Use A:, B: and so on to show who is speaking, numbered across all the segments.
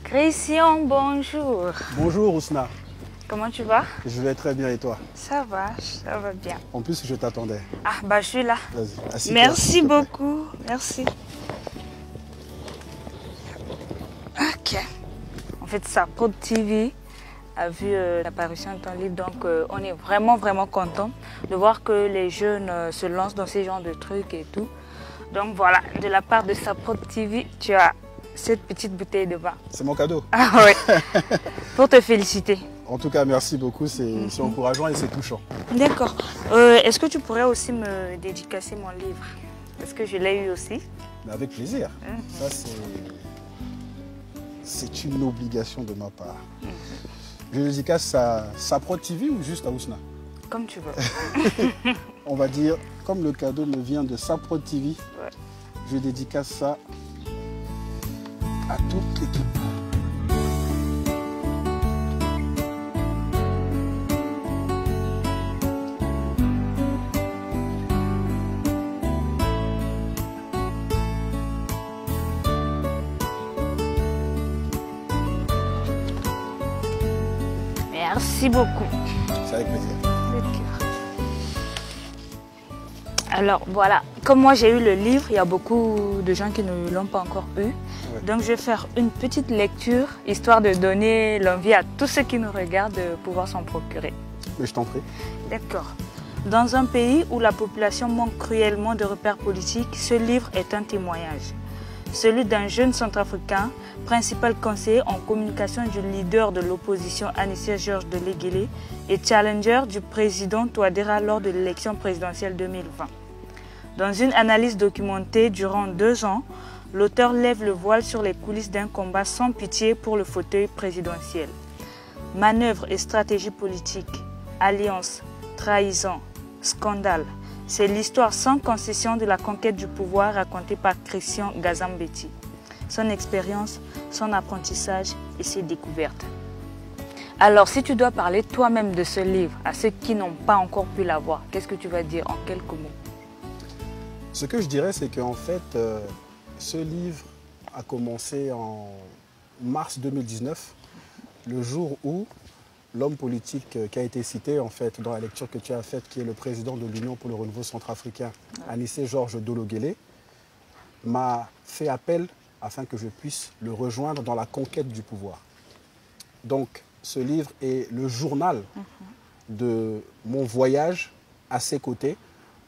A: Christian, bonjour.
B: Bonjour Ousna,
A: Comment tu vas?
B: je vais très bien et toi?
A: Ça va bien.
B: En plus, je t'attendais.
A: Ah, bah je suis là.
B: Vas-y, assis-toi,
A: Merci
B: s'il te plaît.
A: beaucoup. Merci. Ok. En fait, Saprod TV a vu l'apparition de ton livre, donc on est vraiment content de voir que les jeunes se lancent dans ces genres de trucs et tout. Donc voilà, de la part de Saprod TV, tu as cette petite bouteille de vin.
B: C'est mon cadeau.
A: Ah ouais. Pour te féliciter.
B: En tout cas, merci beaucoup, c'est encourageant et c'est touchant.
A: D'accord. Est-ce que tu pourrais aussi me dédicacer mon livre? Parce que je l'ai eu aussi.
B: Mais avec plaisir. Ça, c'est une obligation de ma part. Je dédicace à Saprod TV ou juste à Ousna?
A: Comme tu veux.
B: On va dire, comme le cadeau me vient de Saprod TV,
A: Ouais.
B: je dédicace ça à toute l'équipe.
A: Merci beaucoup.
B: C'est avec plaisir.
A: Alors voilà, comme moi j'ai eu le livre, il y a beaucoup de gens qui ne l'ont pas encore eu.
B: Ouais.
A: Donc je vais faire une petite lecture, histoire de donner l'envie à tous ceux qui nous regardent de pouvoir s'en procurer.
B: Mais je t'en prie.
A: D'accord. Dans un pays où la population manque cruellement de repères politiques, ce livre est un témoignage. Celui d'un jeune centrafricain, principal conseiller en communication du leader de l'opposition Anissé Georges de Léguélé et challenger du président Touadéra lors de l'élection présidentielle 2020. Dans une analyse documentée durant 2 ans, l'auteur lève le voile sur les coulisses d'un combat sans pitié pour le fauteuil présidentiel. Manœuvres et stratégies politiques, alliances, trahisons, scandales. C'est l'histoire sans concession de la conquête du pouvoir racontée par Christian Gazambeti. Son expérience, son apprentissage et ses découvertes. Alors, si tu dois parler toi-même de ce livre à ceux qui n'ont pas encore pu l'avoir, qu'est-ce que tu vas dire en quelques mots?
B: Ce que je dirais, c'est qu'en fait, ce livre a commencé en mars 2019, le jour où l'homme politique qui a été cité en fait dans la lecture que tu as faite, qui est le président de l'Union pour le renouveau centrafricain, Anissé Georges Dologuélé, m'a fait appel afin que je puisse le rejoindre dans la conquête du pouvoir. Donc, ce livre est le journal de mon voyage à ses côtés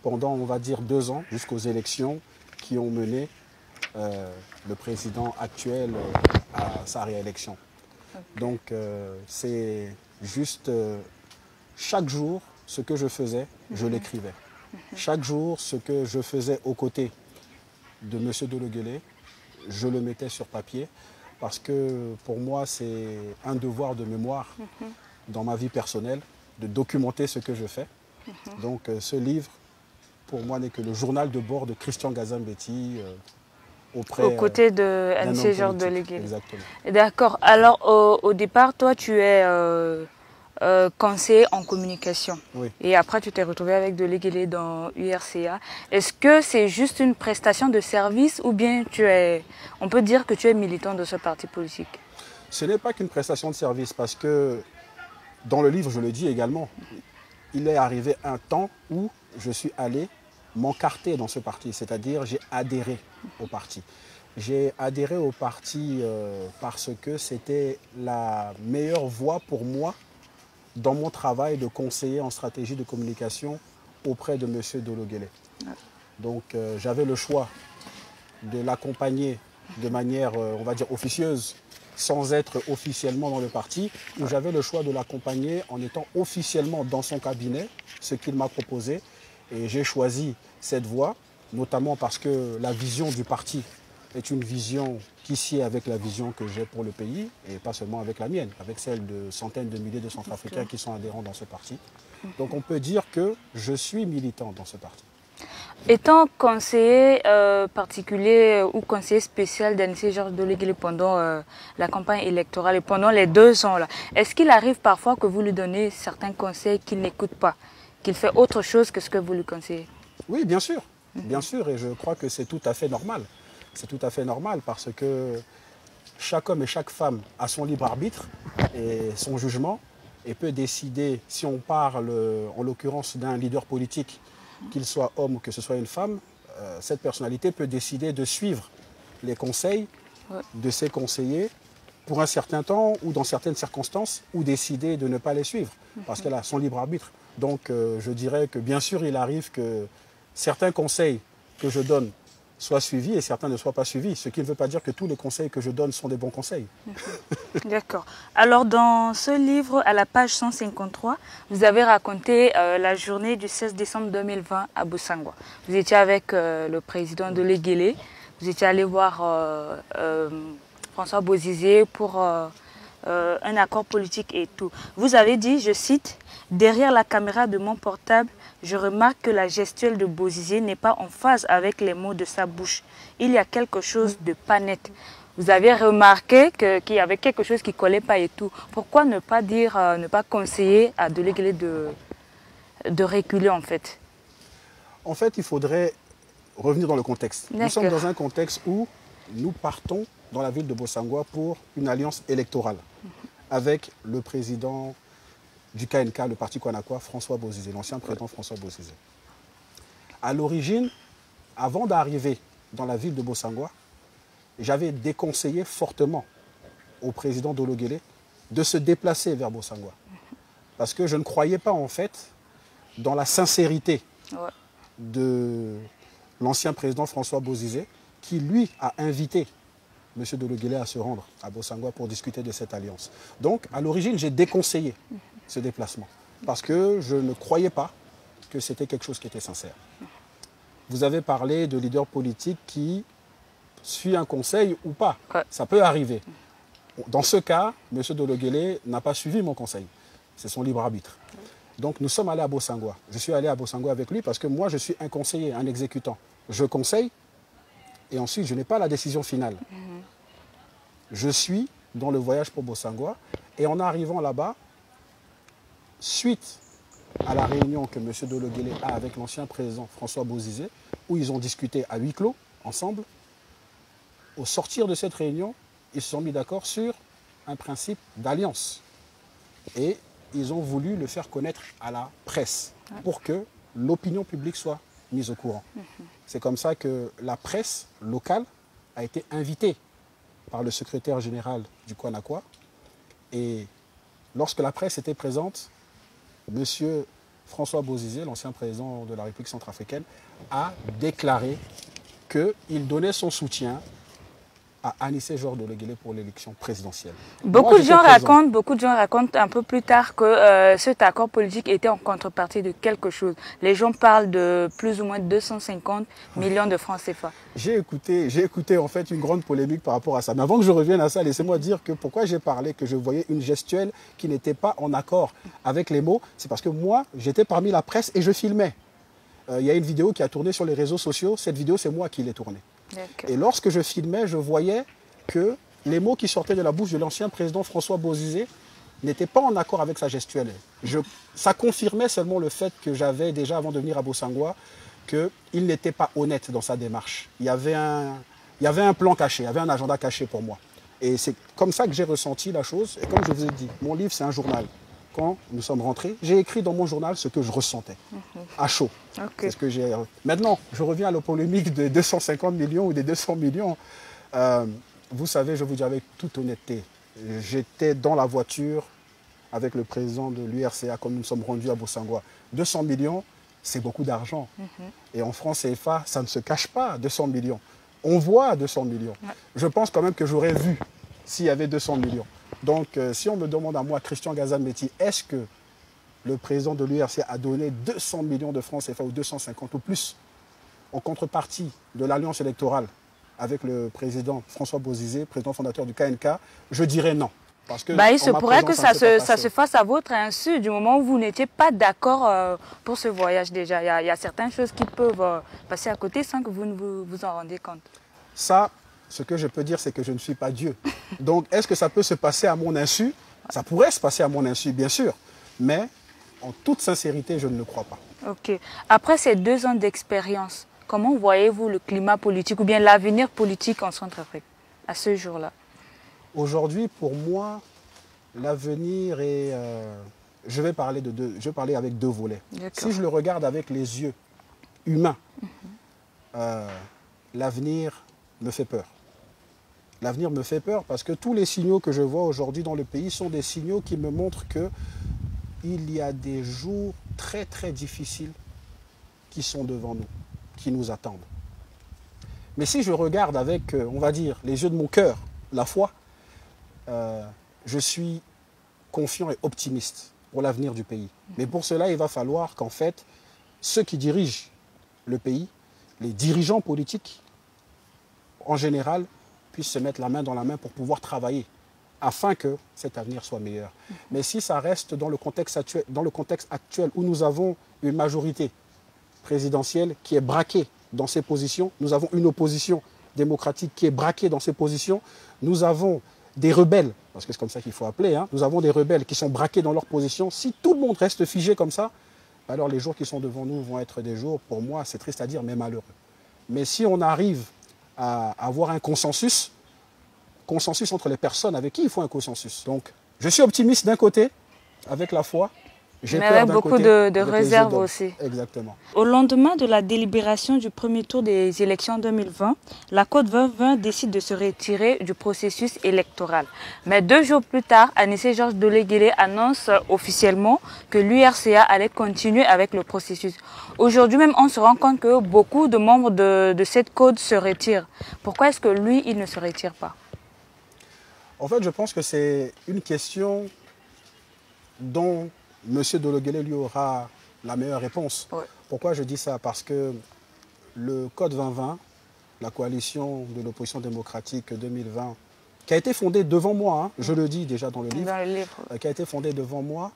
B: pendant, on va dire, 2 ans, jusqu'aux élections qui ont mené le président actuel à sa réélection. Donc, c'est juste chaque jour, ce que je faisais, je l'écrivais. Chaque jour, ce que je faisais aux côtés de M. Dologuélé, je le mettais sur papier parce que pour moi, c'est un devoir de mémoire dans ma vie personnelle de documenter ce que je fais. Donc, ce livre, pour moi, n'est que le journal de bord de Christian Gazambeti
A: Aux côtés de Anissé Georges de Léguélé.
B: Exactement.
A: D'accord. Alors, au départ, toi, tu es conseiller en communication.
B: Oui.
A: Et après, tu t'es retrouvé avec de Léguélé dans URCA. Est-ce que c'est juste une prestation de service ou bien on peut dire que tu es militant de ce parti politique?
B: Ce n'est pas qu'une prestation de service parce que, dans le livre, je le dis également, il est arrivé un temps où je suis allé m'encarter dans ce parti, c'est-à-dire j'ai adhéré au parti. J'ai adhéré au parti parce que c'était la meilleure voie pour moi dans mon travail de conseiller en stratégie de communication auprès de M. Dologuélé. Donc j'avais le choix de l'accompagner de manière, on va dire, officieuse, sans être officiellement dans le parti, ou j'avais le choix de l'accompagner en étant officiellement dans son cabinet, ce qu'il m'a proposé. Et j'ai choisi cette voie, notamment parce que la vision du parti est une vision qui sied avec la vision que j'ai pour le pays, et pas seulement avec la mienne, avec celle de centaines de milliers de Centrafricains qui sont adhérents dans ce parti. Donc on peut dire que je suis militant dans ce parti.
A: Étant conseiller particulier ou conseiller spécial d'Anissé Georges de Léguélé pendant la campagne électorale et pendant les 2 ans, est-ce qu'il arrive parfois que vous lui donnez certains conseils qu'il n'écoute pas, qu'il fait autre chose que ce que vous lui conseillez?
B: Oui, bien sûr, et je crois que c'est tout à fait normal. C'est tout à fait normal parce que chaque homme et chaque femme a son libre arbitre et son jugement et peut décider, si on parle en l'occurrence d'un leader politique, qu'il soit homme ou que ce soit une femme, cette personnalité peut décider de suivre les conseils de ses conseillers pour un certain temps ou dans certaines circonstances, ou décider de ne pas les suivre parce qu'elle a son libre arbitre. Donc je dirais que bien sûr il arrive que certains conseils que je donne soient suivis et certains ne soient pas suivis, ce qui ne veut pas dire que tous les conseils que je donne sont des bons conseils.
A: D'accord. Alors dans ce livre, à la page 153, vous avez raconté la journée du 16 décembre 2020 à Bossangoa. Vous étiez avec le président de l'Eguélé, vous étiez allé voir François Bozizé pour un accord politique et tout. Vous avez dit, je cite, « Derrière la caméra de mon portable, je remarque que la gestuelle de Bozizé n'est pas en phase avec les mots de sa bouche. Il y a quelque chose de pas net. » Vous avez remarqué qu'il y avait quelque chose qui ne collait pas et tout. Pourquoi ne pas dire, ne pas conseiller à de l'Eguélé de reculer en fait?
B: En fait, il faudrait revenir dans le contexte. Nous sommes dans un contexte où nous partons dans la ville de Bossangoa pour une alliance électorale avec le président du KNK, le parti Kwanakwa, François Bozizé, l'ancien président François Bozizé. À l'origine, avant d'arriver dans la ville de Bossangoa, j'avais déconseillé fortement au président d'Ologuélé de se déplacer vers Bossangoa. Parce que je ne croyais pas en fait dans la sincérité de l'ancien président François Bozizé, qui lui a invité M. Dologuélé à se rendre à Bossangoa pour discuter de cette alliance. Donc, à l'origine, j'ai déconseillé ce déplacement parce que je ne croyais pas que c'était quelque chose qui était sincère. Vous avez parlé de leader politique qui suit un conseil ou pas. Ça peut arriver. Dans ce cas, M. Dologuélé n'a pas suivi mon conseil. C'est son libre arbitre. Donc, nous sommes allés à Bossangoa. Je suis allé à Bossangoa avec lui parce que moi, je suis un conseiller, un exécutant. Je conseille et ensuite, je n'ai pas la décision finale. Je suis dans le voyage pour Bossangoa et en arrivant là-bas, suite à la réunion que M. Dologuélé a avec l'ancien président François Bozizé, où ils ont discuté à huis clos, ensemble, au sortir de cette réunion, ils se sont mis d'accord sur un principe d'alliance. Et ils ont voulu le faire connaître à la presse pour que l'opinion publique soit mise au courant. C'est comme ça que la presse locale a été invitée par le secrétaire général du Kwanakwa. Et lorsque la presse était présente, M. François Bozizé, l'ancien président de la République centrafricaine, a déclaré qu'il donnait son soutien à Anissé Georges Dologuélé pour l'élection présidentielle.
A: Beaucoup de gens racontent un peu plus tard que cet accord politique était en contrepartie de quelque chose. Les gens parlent de plus ou moins 250 millions de francs CFA.
B: J'ai écouté en fait une grande polémique par rapport à ça. Mais avant que je revienne à ça, laissez-moi dire que pourquoi j'ai parlé que je voyais une gestuelle qui n'était pas en accord avec les mots, c'est parce que moi, j'étais parmi la presse et je filmais. Il y a une vidéo qui a tourné sur les réseaux sociaux. Cette vidéo, c'est moi qui l'ai tournée. Et lorsque je filmais, je voyais que les mots qui sortaient de la bouche de l'ancien président François Bozizé n'étaient pas en accord avec sa gestuelle. Ça confirmait seulement le fait que j'avais déjà, avant de venir à Bossangoa, qu'il n'était pas honnête dans sa démarche. Il y avait un plan caché, il y avait un agenda caché pour moi. Et c'est comme ça que j'ai ressenti la chose. Et comme je vous ai dit, mon livre, c'est un journal. Quand nous sommes rentrés, j'ai écrit dans mon journal ce que je ressentais, à chaud. C'est ce que j'ai. Maintenant, je reviens à la polémique de 250 millions ou des 200 millions. Vous savez, je vous dis avec toute honnêteté, j'étais dans la voiture avec le président de l'URCA quand nous sommes rendus à Bossangoa. 200 millions, c'est beaucoup d'argent. Et en France CFA, ça ne se cache pas, 200 millions. On voit 200 millions. Je pense quand même que j'aurais vu s'il y avait 200 millions. Donc, si on me demande à moi, Christian Gazan-Métis, est-ce que le président de l'URCA a donné 200 millions de francs CFA ou 250 ou plus en contrepartie de l'alliance électorale avec le président François Bozizé, président fondateur du KNK, je dirais non. Parce que
A: il se pourrait que ça se fasse à votre insu, du moment où vous n'étiez pas d'accord pour ce voyage déjà. Il y a certaines choses qui peuvent passer à côté sans que vous ne vous en rendiez compte.
B: Ça, ce que je peux dire, c'est que je ne suis pas Dieu. Donc, est-ce que ça peut se passer à mon insu? Ça pourrait se passer à mon insu, bien sûr. Mais, en toute sincérité, je ne le crois pas.
A: Ok. Après ces 2 ans d'expérience, comment voyez-vous le climat politique ou bien l'avenir politique en Centrafrique à ce jour-là?
B: Aujourd'hui, pour moi, l'avenir est... je vais parler avec deux volets. Si je le regarde avec les yeux humains, l'avenir me fait peur. L'avenir me fait peur parce que tous les signaux que je vois aujourd'hui dans le pays sont des signaux qui me montrent qu'il y a des jours très très difficiles qui sont devant nous, qui nous attendent. Mais si je regarde avec, on va dire, les yeux de mon cœur, la foi, je suis confiant et optimiste pour l'avenir du pays. Mais pour cela, il va falloir qu'en fait, ceux qui dirigent le pays, les dirigeants politiques, en général, puissent se mettre la main dans la main pour pouvoir travailler afin que cet avenir soit meilleur. Mais si ça reste dans le contexte actuel où nous avons une majorité présidentielle qui est braquée dans ses positions, nous avons une opposition démocratique qui est braquée dans ses positions, nous avons des rebelles, parce que c'est comme ça qu'il faut appeler, hein, nous avons des rebelles qui sont braqués dans leurs positions. Si tout le monde reste figé comme ça, alors les jours qui sont devant nous vont être des jours, pour moi, c'est triste à dire, mais malheureux. Mais si on arrive à avoir un consensus entre les personnes avec qui il faut un consensus. Donc, je suis optimiste d'un côté, avec la foi.
A: Mais avec beaucoup de réserves aussi.
B: Exactement.
A: Au lendemain de la délibération du premier tour des élections 2020, la Côte 2020 décide de se retirer du processus électoral. Mais 2 jours plus tard, Anissé Georges Deleguélé annonce officiellement que l'URCA allait continuer avec le processus. Aujourd'hui même, on se rend compte que beaucoup de membres de cette Côte se retirent. Pourquoi est-ce que lui, il ne se retire pas?
B: En fait, je pense que c'est une question dont M. Deleguélé lui aura la meilleure réponse.
A: Ouais.
B: Pourquoi je dis ça? Parce que le Code 2020, la coalition de l'opposition démocratique 2020, qui a été fondée devant moi, hein, je le dis déjà dans le livre, qui a été fondée devant moi,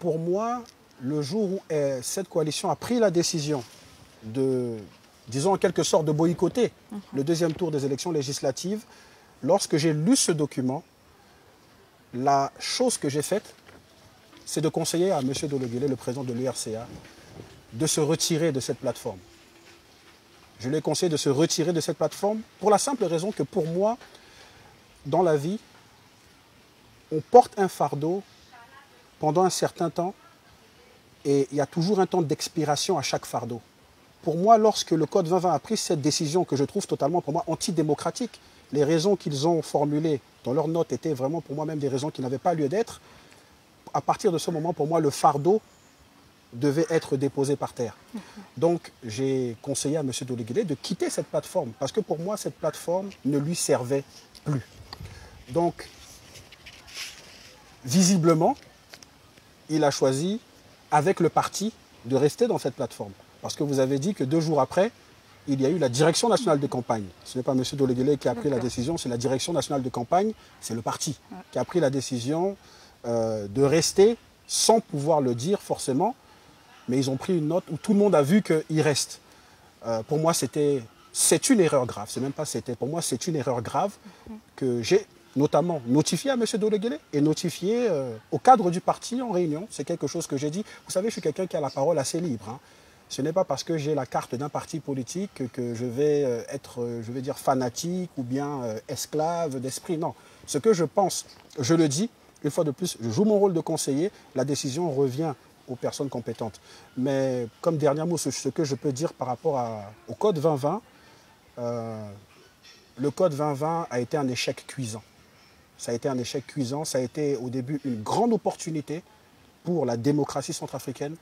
B: pour moi, le jour où cette coalition a pris la décision de, disons en quelque sorte, de boycotter le deuxième tour des élections législatives, lorsque j'ai lu ce document, la chose que j'ai faite, c'est de conseiller à M. Deleguélé, le président de l'URCA, de se retirer de cette plateforme. Je lui ai conseillé de se retirer de cette plateforme pour la simple raison que pour moi, dans la vie, on porte un fardeau pendant un certain temps et il y a toujours un temps d'expiration à chaque fardeau. Pour moi, lorsque le Code 2020 a pris cette décision que je trouve totalement pour moi antidémocratique, les raisons qu'ils ont formulées dans leurs notes étaient vraiment pour moi même des raisons qui n'avaient pas lieu d'être. À partir de ce moment, pour moi, le fardeau devait être déposé par terre. Donc, j'ai conseillé à M. Deleguélé de quitter cette plateforme, parce que pour moi, cette plateforme ne lui servait plus. Donc, visiblement, il a choisi, avec le parti, de rester dans cette plateforme. Parce que vous avez dit que 2 jours après, il y a eu la direction nationale de campagne. Ce n'est pas M. Deleguélé qui a pris la décision, c'est la direction nationale de campagne, c'est le parti qui a pris la décision de rester sans pouvoir le dire forcément, mais ils ont pris une note où tout le monde a vu qu'il reste. Pour moi, c'est une erreur grave. C'est même pas c'était. Pour moi, c'est une erreur grave que j'ai notamment notifié à M. Deleguélé et notifié au cadre du parti en réunion. C'est quelque chose que j'ai dit. Vous savez, je suis quelqu'un qui a la parole assez libre. Hein. Ce n'est pas parce que j'ai la carte d'un parti politique que je vais être, je vais dire, fanatique ou bien esclave d'esprit. Non. Ce que je pense, je le dis. Une fois de plus, je joue mon rôle de conseiller, la décision revient aux personnes compétentes. Mais comme dernier mot, ce que je peux dire par rapport au Code 2020, le Code 2020 a été un échec cuisant. Ça a été un échec cuisant, ça a été au début une grande opportunité pour la démocratie centrafricaine,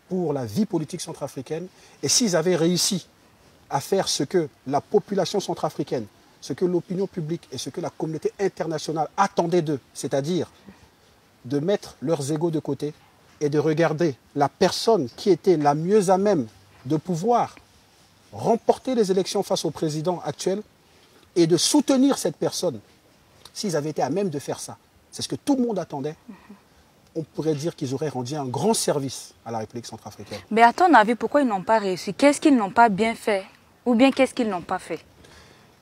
B: pour la vie politique centrafricaine. Et s'ils avaient réussi à faire ce que la population centrafricaine, ce que l'opinion publique et ce que la communauté internationale attendait d'eux, c'est-à-dire de mettre leurs égos de côté et de regarder la personne qui était la mieux à même de pouvoir remporter les élections face au président actuel et de soutenir cette personne, s'ils avaient été à même de faire ça, c'est ce que tout le monde attendait, on pourrait dire qu'ils auraient rendu un grand service à la République centrafricaine.
A: Mais à ton avis, pourquoi ils n'ont pas réussi? Qu'est-ce qu'ils n'ont pas bien fait? Ou bien qu'est-ce qu'ils n'ont pas fait?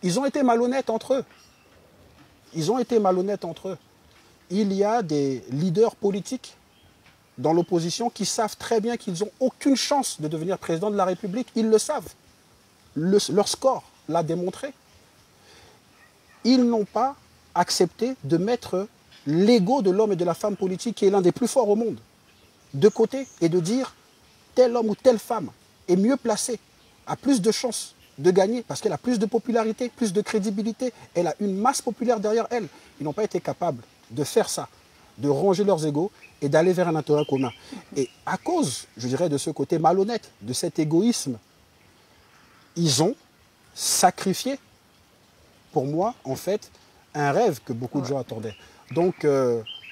B: Ils ont été malhonnêtes entre eux. Ils ont été malhonnêtes entre eux. Il y a des leaders politiques dans l'opposition qui savent très bien qu'ils n'ont aucune chance de devenir président de la République. Ils le savent. Leur score l'a démontré. Ils n'ont pas accepter de mettre l'ego de l'homme et de la femme politique, qui est l'un des plus forts au monde, de côté et de dire tel homme ou telle femme est mieux placée, a plus de chances de gagner parce qu'elle a plus de popularité, plus de crédibilité, elle a une masse populaire derrière elle. Ils n'ont pas été capables de faire ça, de ranger leurs égos et d'aller vers un intérêt commun. Et à cause, je dirais, de ce côté malhonnête, de cet égoïsme, ils ont sacrifié, pour moi, en fait, un rêve que beaucoup de gens attendaient. Donc,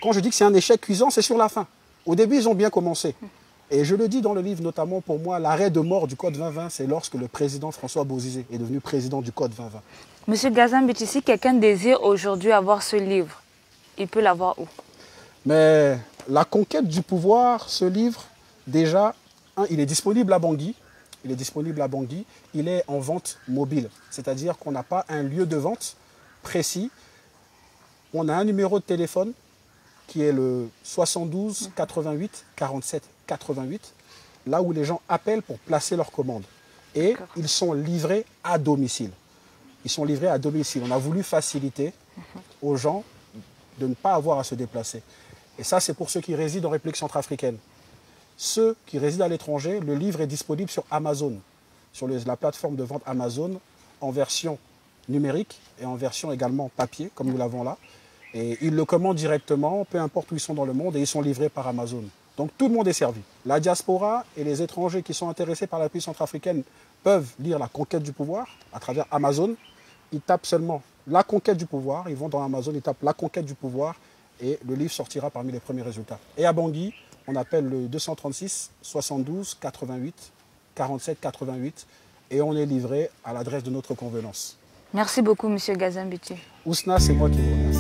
B: quand je dis que c'est un échec cuisant, c'est sur la fin. Au début, ils ont bien commencé. Et je le dis dans le livre, notamment pour moi, l'arrêt de mort du Code 2020, c'est lorsque le président François Bozizé est devenu président du Code 2020.
A: Monsieur Gazan-Biti, si quelqu'un désire aujourd'hui avoir ce livre, il peut l'avoir où?
B: Mais la conquête du pouvoir, ce livre, déjà, il est disponible à Bangui. Il est disponible à Bangui. Il est en vente mobile. C'est-à-dire qu'on n'a pas un lieu de vente précis. On a un numéro de téléphone qui est le 72 88 47 88, là où les gens appellent pour placer leurs commandes. Et ils sont livrés à domicile. Ils sont livrés à domicile. On a voulu faciliter aux gens de ne pas avoir à se déplacer. Et ça, c'est pour ceux qui résident en République centrafricaine. Ceux qui résident à l'étranger, le livre est disponible sur Amazon, sur la plateforme de vente Amazon, en version numérique et en version également papier, comme nous l'avons là. Et ils le commandent directement, peu importe où ils sont dans le monde, et ils sont livrés par Amazon. Donc tout le monde est servi. La diaspora et les étrangers qui sont intéressés par la République centrafricaine peuvent lire La conquête du pouvoir à travers Amazon. Ils tapent seulement La conquête du pouvoir, ils vont dans Amazon, ils tapent La conquête du pouvoir, et le livre sortira parmi les premiers résultats. Et à Bangui, on appelle le 236 72 88 47 88 et on est livré à l'adresse de notre convenance.
A: Merci beaucoup, Monsieur Gazan-Biti.
B: Ousna, c'est moi qui vous remercie.